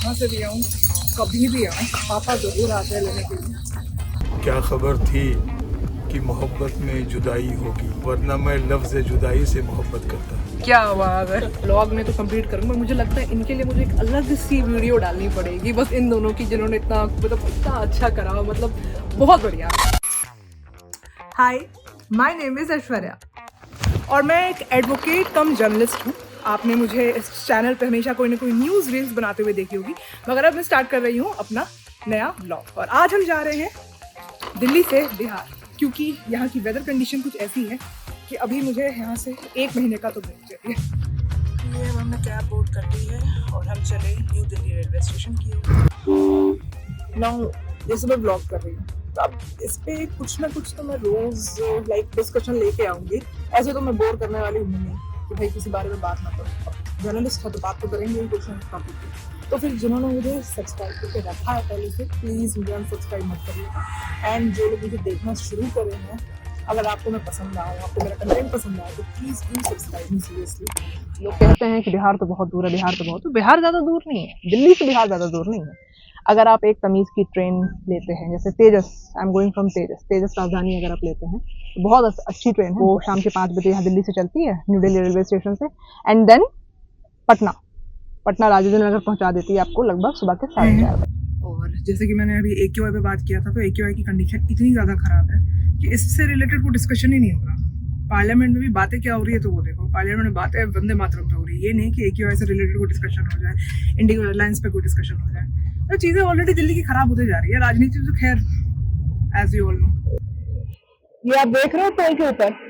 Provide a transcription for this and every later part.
कहाँ से भी आऊँ, कभी भी आऊँ, पापा ज़रूर आते हैं लेने के लिए। क्या खबर थी कि मोहब्बत में जुदाई होगी, वरना मैं लफ्ज़ जुदाई से मोहब्बत करता। क्या आवाज़ है। व्लॉग में तो कंप्लीट करूँगा, मुझे लगता है इनके लिए मुझे एक अलग सी वीडियो डालनी पड़ेगी, बस इन दोनों की, जिन्होंने इतना मतलब इतना अच्छा करा, मतलब बहुत बढ़िया। हाय, माय नेम इज़ ऐश्वर्या और मैं एक एडवोकेट कम जर्नलिस्ट हूँ। आपने मुझे इस चैनल पे हमेशा कोई ना कोई न्यूज़ रील्स बनाते हुए देखी होगी, मगर अब मैं स्टार्ट कर रही हूँ अपना नया व्लॉग और आज हम जा रहे हैं दिल्ली से बिहार, क्योंकि यहाँ की वेदर कंडीशन कुछ ऐसी है कि अभी मुझे यहाँ से 1 महीने का तो ब्रेक चाहिए। ये हमने कैब बोर्ड कर ली है और हम चले न्यू दिल्ली रेलवे स्टेशन की ओर। नाउ जैसे मैं ब्लॉग कर रही हूँ, तो अब इस पे कुछ ना कुछ तो मैं रोज लाइक डिस्कशन लेके आऊँगी। ऐसे तो मैं बोर करने वाली हूँ नहीं कि भाई किसी बारे में बात ना करो, जर्नलिस्ट है तो बात तो करेंगे ही कुछ ना टॉपिक पे। तो फिर जिन्होंने मुझे सब्सक्राइब करके रखा है पहले से, प्लीज़ मुझे अनसब्सक्राइब मत करिएगा। एंड जो लोग मुझे देखना शुरू करे हैं, अगर आपको मैं पसंद आऊँ, आपको मेरा कंटेंट पसंद आए, तो please do subscribe me seriously. लोग कहते हैं कि बिहार तो बहुत दूर है, बिहार तो बहुत, तो बिहार ज़्यादा दूर नहीं है, दिल्ली से बिहार ज़्यादा दूर नहीं है। अगर आप एक तमीज़ की ट्रेन लेते हैं, जैसे तेजस, आई एम गोइंग फ्रॉम तेजस, तेजस राजधानी अगर आप लेते हैं तो बहुत अच्छी ट्रेन है, वो शाम के 5 बजे यहाँ दिल्ली से चलती है, न्यू दिल्ली रेलवे स्टेशन से, एंड देन पटना राजेंद्र नगर पहुंचा देती है आपको लगभग सुबह के 4:30 बजे। और जैसे कि मैंने अभी AQI पे बात किया था, तो AQI की कंडीशन इतनी ज़्यादा ख़राब है कि इससे रिलेटेड कोई डिस्कशन ही नहीं हो रहा। पार्लियामेंट में भी बातें क्या हो रही है, तो वो देखो, पार्लियामेंट में बातें वंदे मातरम पे हो रही है। ये नहीं कि AQI से रिलेटेड कोई डिस्कशन हो जाए, इंडिगो एयरलाइंस पे कोई डिस्कशन हो जाए। तो चीज़ें ऑलरेडी दिल्ली की ख़राब होती जा रही है। राजनीति तो खैर एज यू ऑल नो। ये आप देख रहे हो पेड़ के ऊपर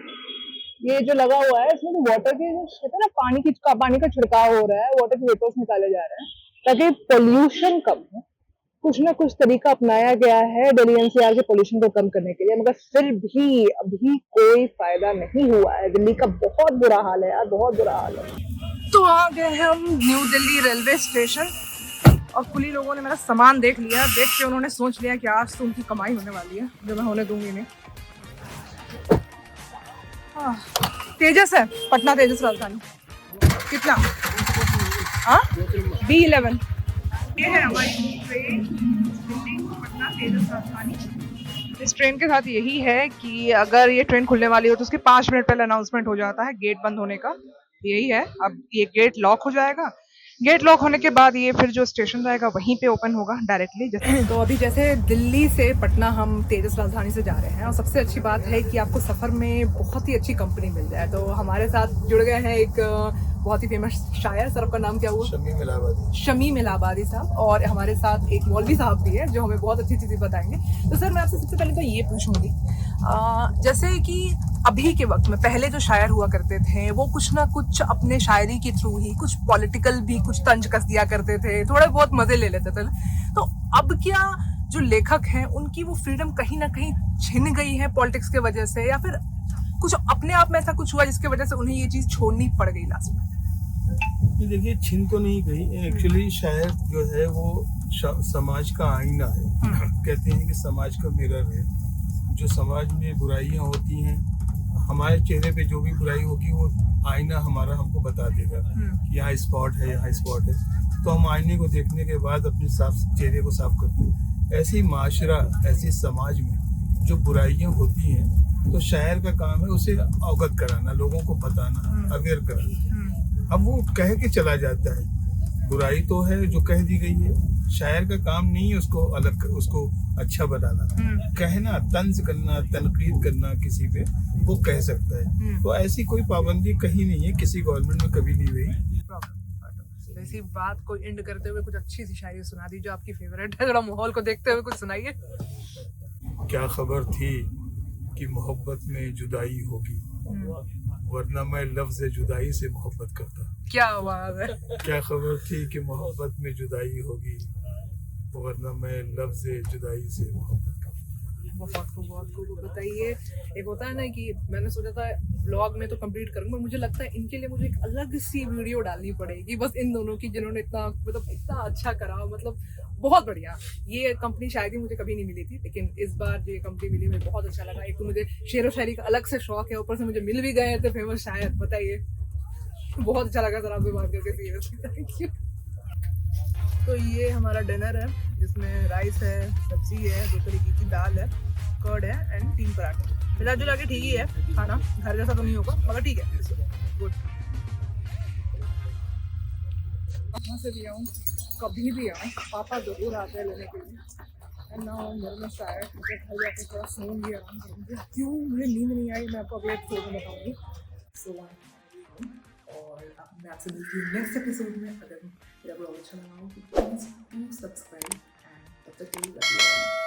ये जो लगा हुआ है, इसमें तो वाटर के जो कहते हैं ना, पानी का छिड़काव हो रहा है, वाटर के वेपर्स निकाले जा रहे हैं ताकि पोल्यूशन कम हो। कुछ ना कुछ तरीका अपनाया गया है दिल्ली NCR के पोल्यूशन को कम करने के लिए, मगर फिर भी अभी कोई फायदा नहीं हुआ है। दिल्ली का बहुत बुरा हाल है यार, बहुत बुरा हाल है। तो आ गए हैं हम न्यू दिल्ली रेलवे स्टेशन और कुली लोगों ने मेरा सामान देख लिया। देख के उन्होंने सोच लिया कि आज तो उनकी कमाई होने वाली है, जो मैं होने दूंगी नहीं। तेजस है, पटना तेजस राजधानी। कितना? हाँ, B11। ये है हमारी ट्रेन, दिल्ली पटना तेजस राजधानी। इस ट्रेन के साथ यही है कि अगर ये ट्रेन खुलने वाली हो तो उसके 5 मिनट पहले अनाउंसमेंट हो जाता है गेट बंद होने का। यही है, अब ये गेट लॉक हो जाएगा। गेट लॉक होने के बाद ये फिर जो स्टेशन रहेगा वहीं पे ओपन होगा डायरेक्टली। तो अभी जैसे दिल्ली से पटना हम तेजस राजधानी से जा रहे हैं और सबसे अच्छी बात है कि आपको सफ़र में बहुत ही अच्छी कंपनी मिल जाए। तो हमारे साथ जुड़ गए हैं एक बहुत ही फेमस शायर, सर आपका नाम क्या हुआ? शमीम इलाहाबादी साहब। और हमारे साथ एक मौलवी साहब भी है जो हमें बहुत अच्छी चीज़ें बताएंगे। तो सर मैं आपसे सबसे पहले तो ये पूछूंगी, जैसे कि अभी के वक्त में पहले जो शायर हुआ करते थे वो कुछ ना कुछ अपने शायरी के थ्रू ही कुछ पॉलिटिकल भी कुछ तंज कस दिया करते थे, थोड़े बहुत मजे ले लेते थे। तो अब क्या जो लेखक हैं उनकी वो फ्रीडम कहीं ना कहीं छिन गई है पॉलिटिक्स के वजह से, या फिर कुछ अपने आप में ऐसा कुछ हुआ जिसकी वजह से उन्हें ये चीज छोड़नी पड़ गई लास्ट में? देखिए, छिन तो नहीं गई एक्चुअली। शायर जो है वो समाज का आईना है। कहते हैं कि समाज का मिरर है। जो समाज में बुराइयां होती हैं, हमारे चेहरे पे जो भी बुराई होगी वो आईना हमारा हमको बता देगा कि यहाँ स्पॉट है, यहाँ स्पॉट है। तो हम आईने को देखने के बाद अपने चेहरे को साफ करते हैं। ऐसे ही माशरा, ऐसे समाज में जो बुराइयां होती हैं, तो शायर का काम है उसे अवगत कराना, लोगों को बताना, अवेयर कराना। अब वो कह के चला जाता है, बुराई तो है जो कह दी गई है। शायर का काम नहीं है उसको अलग, उसको अच्छा बनाना। कहना, तंज करना, तनकीद करना किसी पे, वो कह सकता है। तो ऐसी कोई पाबंदी कहीं नहीं है, किसी गवर्नमेंट में कभी नहीं हुई। ऐसी बात को एंड करते हुए कुछ अच्छी सी शायरी सुना दी जो आपकी फेवरेट है, थोड़ा माहौल को देखते हुए कुछ सुनाइए। क्या खबर थी कि मोहब्बत में जुदाई होगी, वरना मैं लफ्ज़ जुदाई से मोहब्बत करता। क्या आवाज़ है। क्या खबर थी कि मोहब्बत में जुदाई होगी, वरना मैं लफ्ज़ जुदाई से मोहब्बत करता। बहुत खूब बताइए। एक होता है ना कि मैंने सोचा था ब्लॉग में तो कंप्लीट करूंगा, मुझे लगता है इनके लिए मुझे एक अलग सी वीडियो डालनी पड़ेगी, बस इन दोनों की, जिन्होंने इतना मतलब इतना अच्छा करा, मतलब बहुत बढ़िया। ये कंपनी शायद ही मुझे कभी नहीं मिली थी, लेकिन इस बार जो ये कंपनी मिली मुझे बहुत अच्छा लगा। एक तो मुझे शेर व शायरी का अलग से शौक है, ऊपर से मुझे मिल भी गए थे फेमस शायर। बताइए, बहुत अच्छा लगा सर आपसे बात करके, सीरियसली थैंक यू। तो ये हमारा डिनर है, जिसमें राइस है, सब्जी है, 2 तरीके की दाल है, कर्ड है एंड 3 पराठे। मिला जुला के ठीक ही है खाना, घर जैसा तो नहीं होगा मगर ठीक है, गुड। कहाँ से भी आऊँ, कभी भी आऊँ, पापा जरूर आते हैं लेने के लिए। एंड नाउ घर में शायद मुझे घर जाकर थोड़ा सोऊंगी, आराम करूँगी। क्यों मुझे नींद नहीं आई, मैं आपको अगले एपिसोड में बताऊँगी। सो और मैं आपसे मिलती हूँ नेक्स्ट एपिसोड में। अगर मेरा ब्लॉग अच्छा लगा हो तो प्लीज़ डू सब्सक्राइब एंड तब तक के लिए लव यू ऑल।